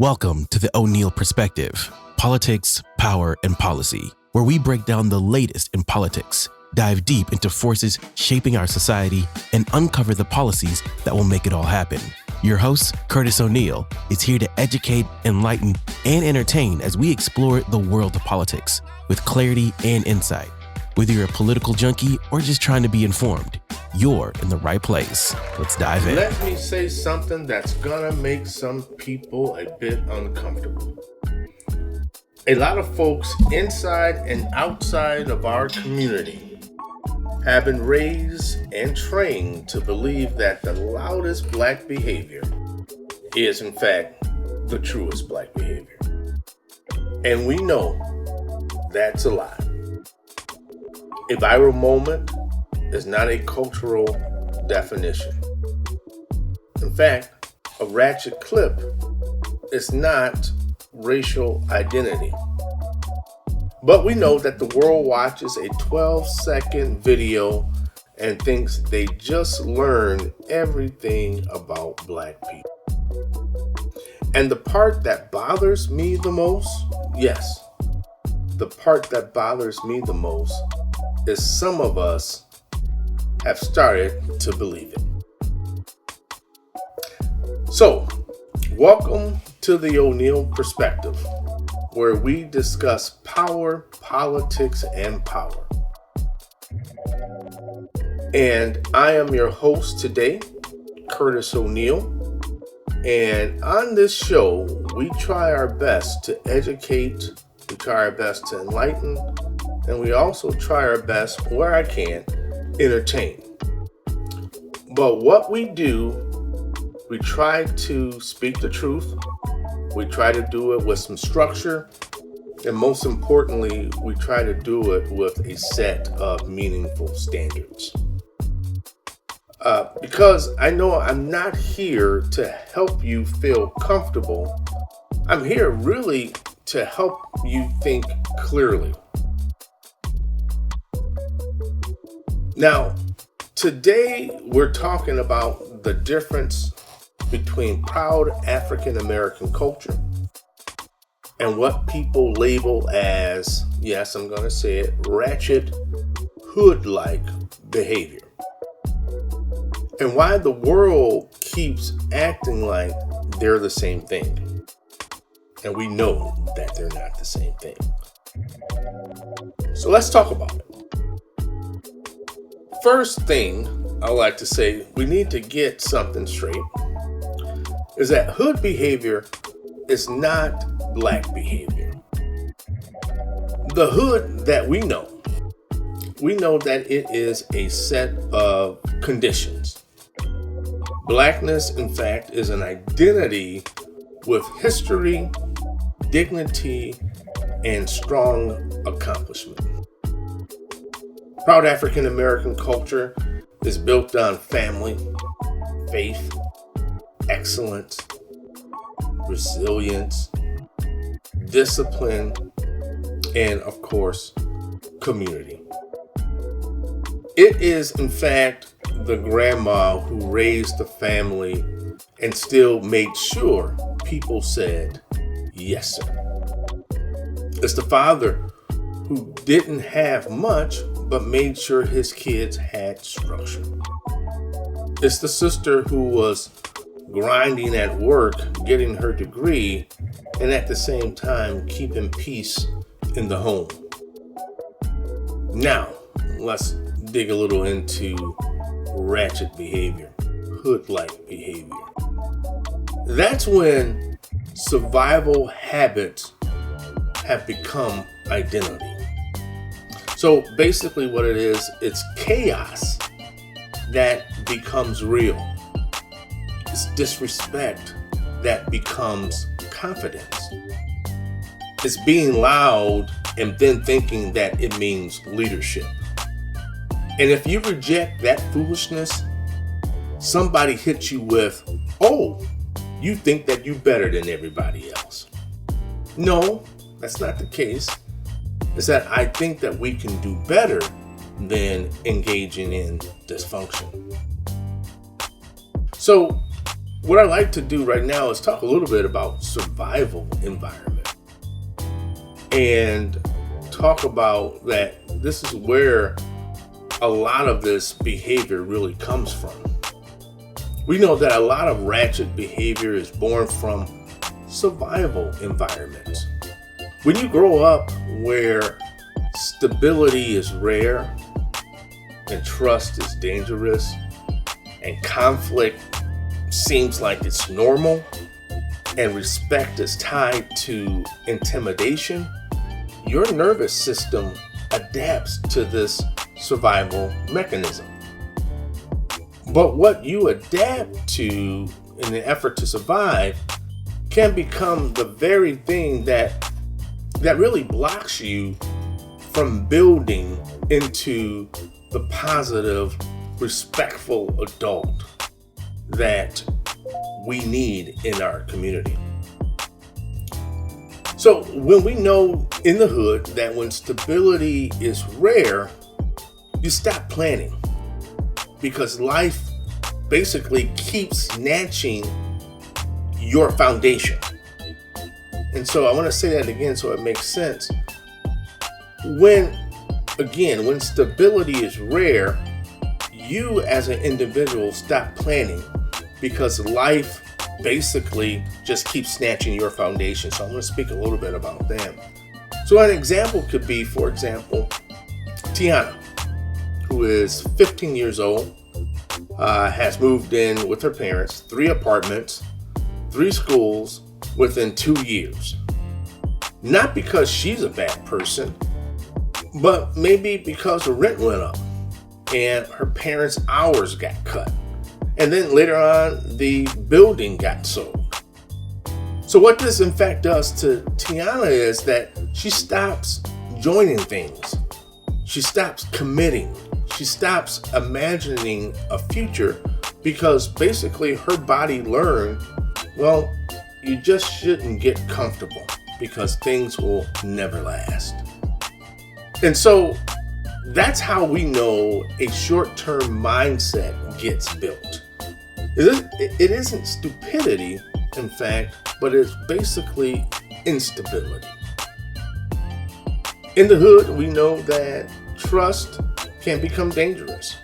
Welcome to the O'Neill Perspective, Politics, Power, and Policy, where we break down the latest in politics, dive deep into forces shaping our society, and uncover the policies that will make it all happen. Your host, Curtis O'Neill, is here to educate, enlighten, and entertain as we explore the world of politics with clarity and insight. Whether you're a political junkie or just trying to be informed, you're in the right place. Let's dive in. Let me say something that's gonna make some people a bit uncomfortable. A lot of folks inside and outside of our community have been raised and trained to believe that the loudest black behavior is in fact the truest black behavior. And we know that's a lie. A viral moment is not a cultural definition. In fact, a ratchet clip is not racial identity. But we know that the world watches a 12-second video and thinks they just learned everything about black people. And the part that bothers me the most, yes, the part that bothers me the most is some of us have started to believe it. So, welcome to the O'Neill Perspective, where we discuss power, politics, and power. And I am your host today, Curtis O'Neill. And on this show, we try our best to educate, we try our best to enlighten, and we also try our best, where I can, entertain. But what we do, we try to speak the truth. We try to do it with some structure. And most importantly, we try to do it with a set of meaningful standards. Because I know I'm not here to help you feel comfortable. I'm here really to help you think clearly. Now, today we're talking about the difference between proud African American culture and what people label as, yes, I'm going to say it, ratchet, hood-like behavior. And why the world keeps acting like they're the same thing. And we know that they're not the same thing. So let's talk about it. First thing I like to say, we need to get something straight, is that hood behavior is not black behavior. The hood that we know that it is a set of conditions. Blackness, in fact, is an identity with history, dignity, and strong accomplishment. Proud African American culture is built on family, faith, excellence, resilience, discipline, and of course, community. It is in fact the grandma who raised the family and still made sure people said, yes, sir. It's the father who didn't have much but made sure his kids had structure. It's the sister who was grinding at work, getting her degree, and at the same time keeping peace in the home. Now, let's dig a little into ratchet behavior, hood-like behavior. That's when survival habits have become identity. So basically what it is, it's chaos that becomes real. It's disrespect that becomes confidence. It's being loud and then thinking that it means leadership. And if you reject that foolishness, somebody hits you with, oh, you think that you're better than everybody else. No, that's not the case. It's that I think that we can do better than engaging in dysfunction. So what I like to do right now is talk a little bit about survival environment and talk about that this is where a lot of this behavior really comes from. We know that a lot of ratchet behavior is born from survival environments. When you grow up where stability is rare and trust is dangerous and conflict seems like it's normal and respect is tied to intimidation, your nervous system adapts to this survival mechanism. But what you adapt to in the effort to survive can become the very thing that really blocks you from building into the positive, respectful adult that we need in our community. So when we know in the hood that when stability is rare, you stop planning because life basically keeps snatching your foundation. And so I want to say that again so it makes sense. When stability is rare, you as an individual stop planning because life basically just keeps snatching your foundation. So I'm going to speak a little bit about that. So an example could be, for example, Tiana, who is 15 years old, has moved in with her parents, 3 apartments, 3 schools within 2 years. Not because she's a bad person, but maybe because the rent went up and her parents' hours got cut. And then later on, the building got sold. So what this in fact does to Tiana is that she stops joining things. She stops committing. She stops imagining a future because basically her body learned, well, you just shouldn't get comfortable because things will never last. And so that's how we know a short-term mindset gets built. It isn't stupidity, in fact, but it's basically instability. In the hood, we know that trust can become dangerous.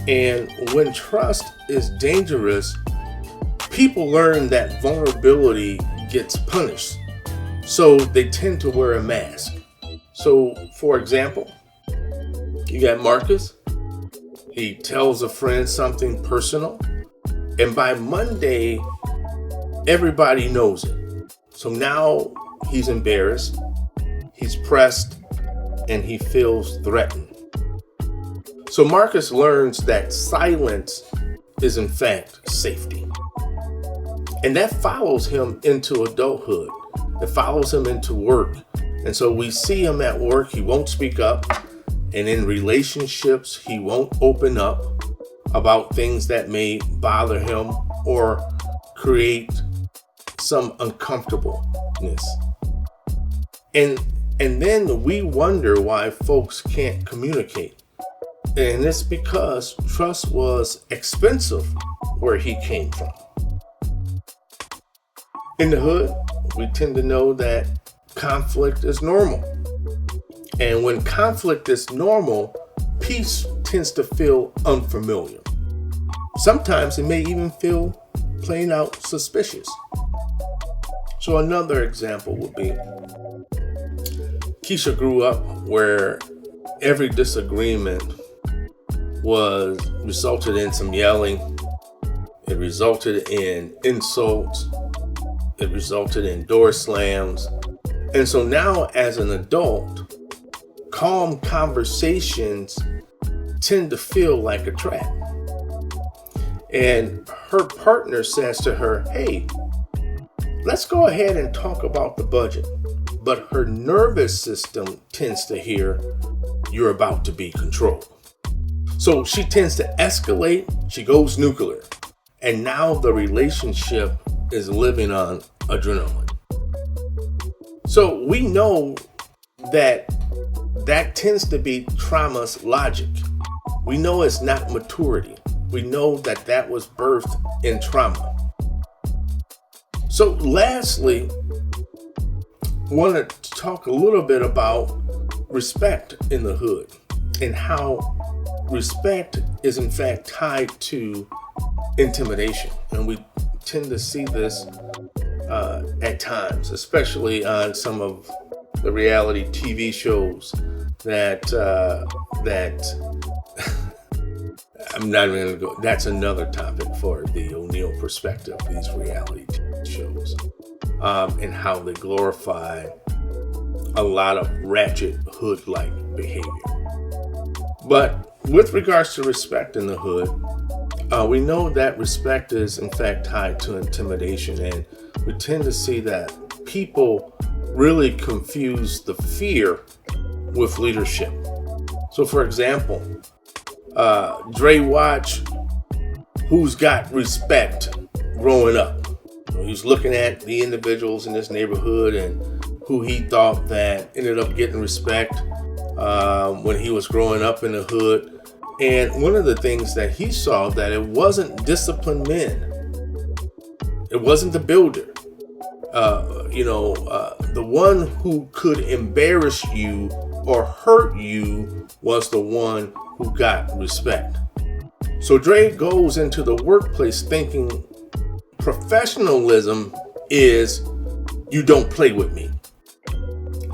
And when trust is dangerous, people learn that vulnerability gets punished. So they tend to wear a mask. So, for example, you got Marcus. He tells a friend something personal. And by Monday, everybody knows it. So now he's embarrassed, he's pressed, and he feels threatened. So Marcus learns that silence is in fact safety. And that follows him into adulthood. It follows him into work. And so we see him at work, he won't speak up. And in relationships, he won't open up about things that may bother him or create some uncomfortableness. And then we wonder why folks can't communicate. And it's because trust was expensive where he came from. In the hood, we tend to know that conflict is normal. And when conflict is normal, peace tends to feel unfamiliar. Sometimes it may even feel plain out suspicious. So another example would be Keisha grew up where every disagreement resulted in some yelling. It resulted in insults. It resulted in door slams. And so now as an adult, calm conversations tend to feel like a trap. And her partner says to her, hey, let's go ahead and talk about the budget. But her nervous system tends to hear, you're about to be controlled. So she tends to escalate, she goes nuclear. And now the relationship is living on adrenaline. So we know that tends to be trauma's logic. We know it's not maturity. We know that was birthed in trauma. So lastly, I want to talk a little bit about respect in the hood and how respect is in fact tied to intimidation. And we tend to see this at times, especially on some of the reality TV shows that I'm not even going to go. That's another topic for the O'Neill perspective, these reality TV shows, and how they glorify a lot of ratchet hood-like behavior. But with regards to respect in the hood, we know that respect is in fact tied to intimidation, and we tend to see that people really confuse the fear with leadership. So for example, Dre watch Who's Got Respect growing up. He's looking at the individuals in this neighborhood and who he thought that ended up getting respect when he was growing up in the hood. And one of the things that he saw, that it wasn't disciplined men. It wasn't the builder. The one who could embarrass you or hurt you was the one who got respect. So Dre goes into the workplace thinking professionalism is you don't play with me.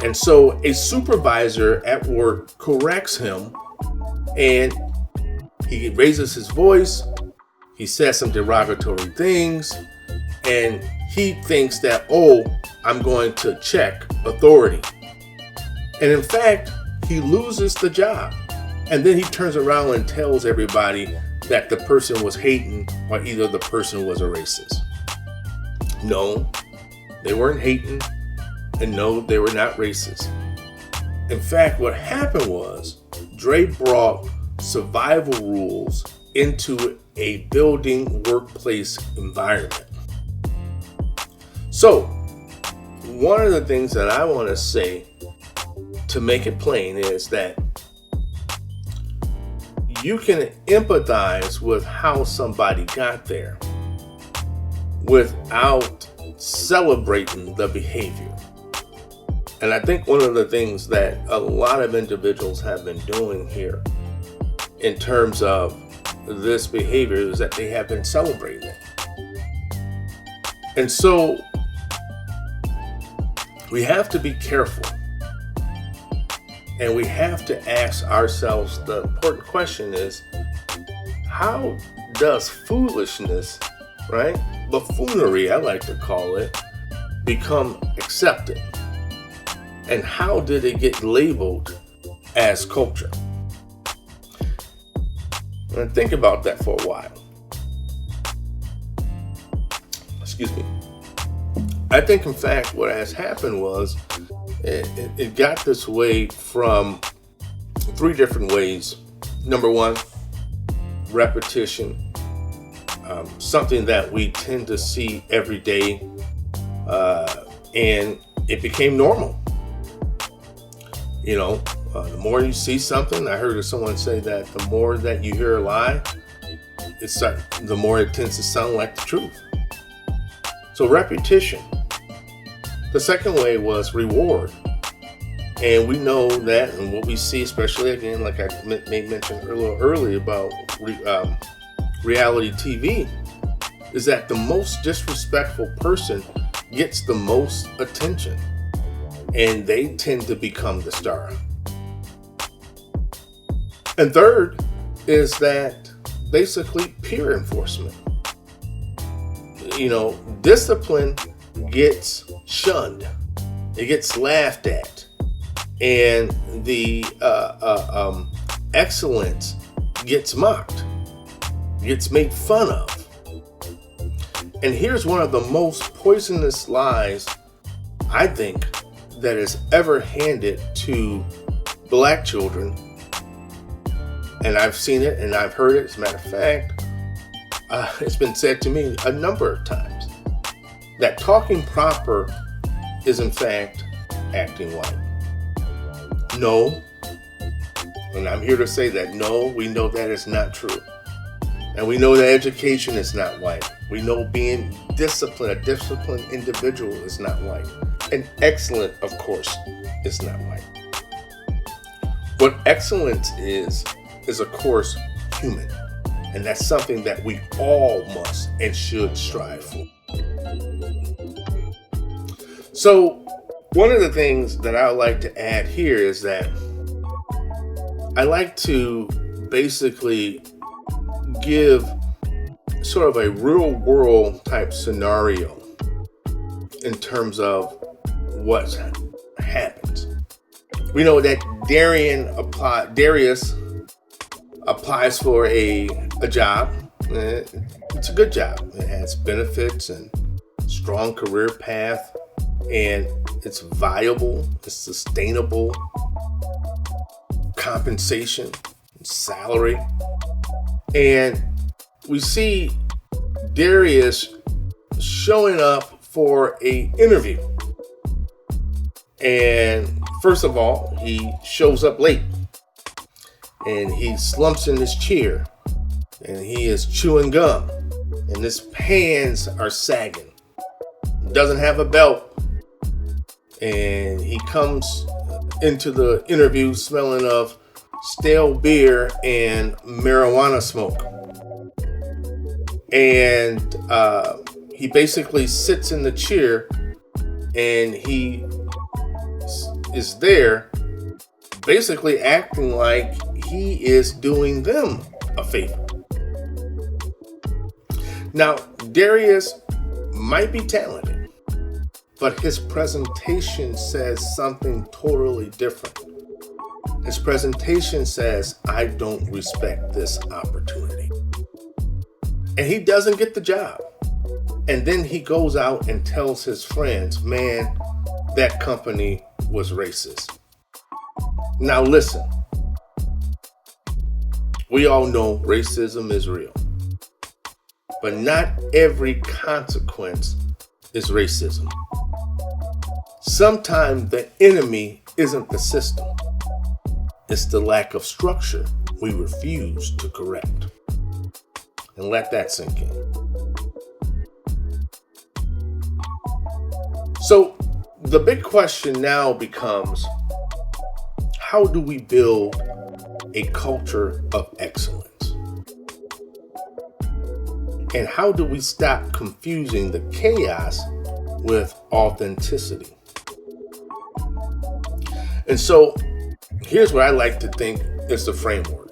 And so a supervisor at work corrects him, and he raises his voice, he says some derogatory things, and he thinks that, I'm going to check authority. And in fact, he loses the job. And then he turns around and tells everybody that the person was hating, or either the person was a racist. No, they weren't hating, and no, they were not racist. In fact, what happened was Dre brought survival rules into a building workplace environment. So, one of the things that I want to say to make it plain is that you can empathize with how somebody got there without celebrating the behavior. And I think one of the things that a lot of individuals have been doing here in terms of this behavior is that they have been celebrating it. And so we have to be careful. And we have to ask ourselves, the important question is, how does foolishness, right? Buffoonery, I like to call it, become accepted? And how did it get labeled as culture? And think about that for a while. Excuse me. I think, in fact, what has happened was it got this way from three different ways. Number one, repetition, something that we tend to see every day, and it became normal. The more you see something, I heard someone say that the more that you hear a lie, the more it tends to sound like the truth. So repetition. The second way was reward. And we know that, and what we see, especially again, like I may mention a little earlier about reality TV, is that the most disrespectful person gets the most attention, and they tend to become the star. And third is that basically peer enforcement. Discipline gets shunned, it gets laughed at, and the excellence gets mocked, gets made fun of. And here's one of the most poisonous lies, I think, that is ever handed to black children. And I've seen it and I've heard it. As a matter of fact, it's been said to me a number of times that talking proper is in fact acting white. No, and I'm here to say that no, we know that is not true. And we know that education is not white. We know being disciplined, a disciplined individual is not white. And excellent, of course, is not white. What excellence is of course human. And that's something that we all must and should strive for. So one of the things that I would like to add here is that I like to basically give sort of a real world type scenario in terms of what happens. We know that Darius applies for a job. It's a good job. It has benefits and strong career path, and it's viable, it's sustainable, compensation, salary. And we see Darius showing up for an interview. And first of all, he shows up late. And he slumps in his chair. And he is chewing gum. And his pants are sagging. Doesn't have a belt. And he comes into the interview smelling of stale beer and marijuana smoke. And he basically sits in the chair and he is there basically acting like he is doing them a favor. Now, Darius might be talented, but his presentation says something totally different. His presentation says, I don't respect this opportunity. And he doesn't get the job. And then he goes out and tells his friends, man, that company was racist. Now listen, we all know racism is real. But not every consequence is racism. Sometimes the enemy isn't the system. It's the lack of structure we refuse to correct. And let that sink in. So the big question now becomes, how do we build a culture of excellence? And how do we stop confusing the chaos with authenticity? And so here's what I like to think is the framework.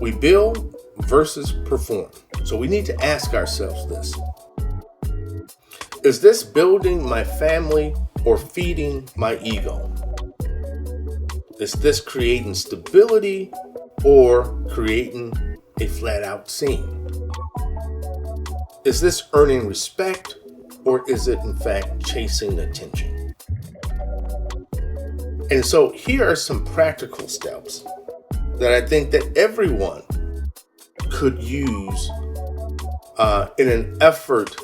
We build versus perform. So we need to ask ourselves this. Is this building my family or feeding my ego? Is this creating stability or creating a flat out scene? Is this earning respect or is it in fact chasing attention? And so here are some practical steps that I think that everyone could use in an effort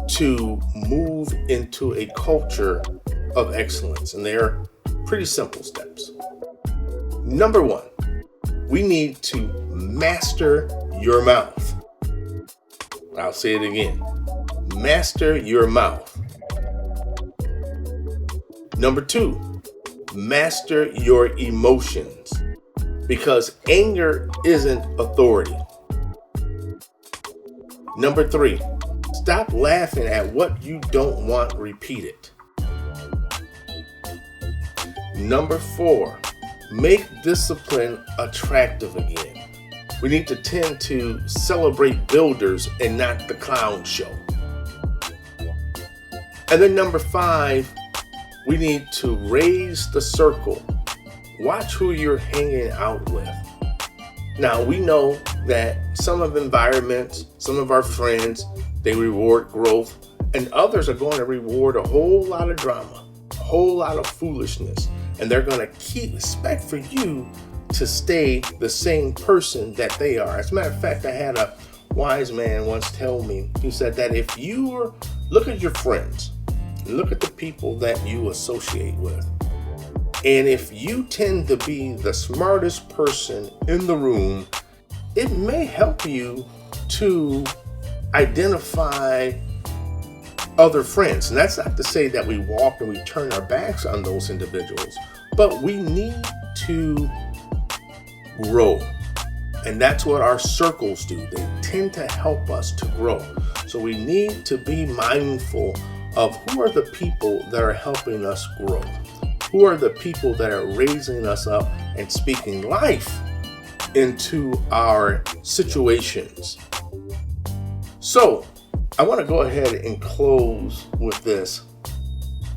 to move into a culture of excellence. And they are pretty simple steps. Number one, we need to master your mouth. I'll say it again. Master your mouth. Number two, master your emotions, because anger isn't authority. Number three, stop laughing at what you don't want repeated. Number four, make discipline attractive again. We need to tend to celebrate builders and not the clown show. And then number five, we need to raise the circle. Watch who you're hanging out with. Now, we know that some of environments, some of our friends, they reward growth, and others are going to reward a whole lot of drama, a whole lot of foolishness, and they're going to expect for you to stay the same person that they are. As a matter of fact, I had a wise man once tell me, he said that if you look at your friends, look at the people that you associate with, And if you tend to be the smartest person in the room, it may help you to identify other friends. And that's not to say that we walk and we turn our backs on those individuals, but we need to grow. And that's what our circles do. They tend to help us to grow. So we need to be mindful of who are the people that are helping us grow. Who are the people that are raising us up and speaking life into our situations. So I want to go ahead and close with this.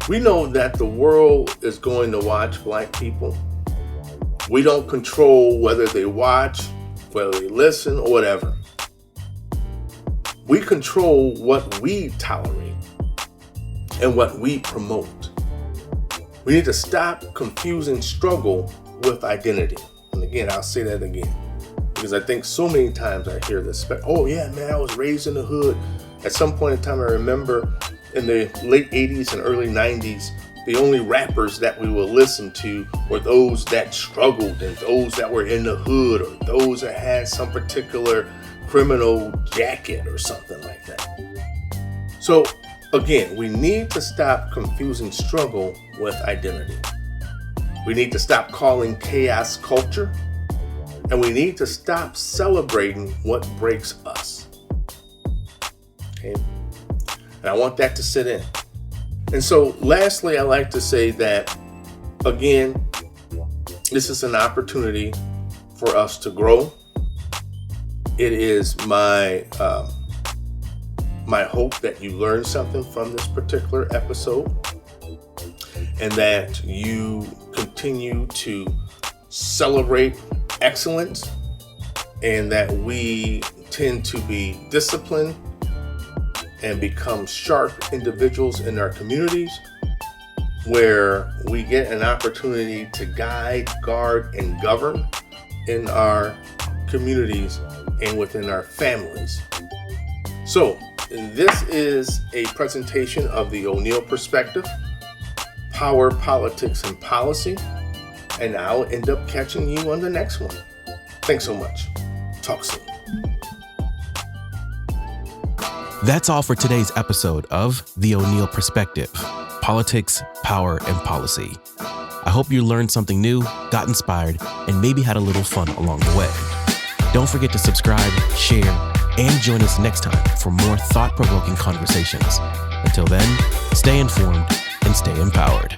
We know that the world is going to watch Black people. We don't control whether they watch, whether they listen, or whatever. We control what we tolerate and what we promote. We need to stop confusing struggle with identity. And again, I'll say that again, because I think so many times I hear this, oh yeah, man, I was raised in the hood. At some point in time, I remember in the late 80s and early 90s, the only rappers that we would listen to were those that struggled and those that were in the hood or those that had some particular criminal jacket or something like that. So again, we need to stop confusing struggle with identity. We need to stop calling chaos culture, and we need to stop celebrating what breaks us. Okay? And I want that to sit in. And so lastly, I like to say that, again, this is an opportunity for us to grow. It is my hope that you learn something from this particular episode and that you continue to celebrate excellence and that we tend to be disciplined and become sharp individuals in our communities where we get an opportunity to guide, guard, and govern in our communities and within our families. So, this is a presentation of the O'Neill Perspective, Power, Politics, and Policy, and I'll end up catching you on the next one. Thanks so much. Talk soon. That's all for today's episode of The O'Neill Perspective, Politics, Power, and Policy. I hope you learned something new, got inspired, and maybe had a little fun along the way. Don't forget to subscribe, share, and join us next time for more thought-provoking conversations. Until then, stay informed and stay empowered.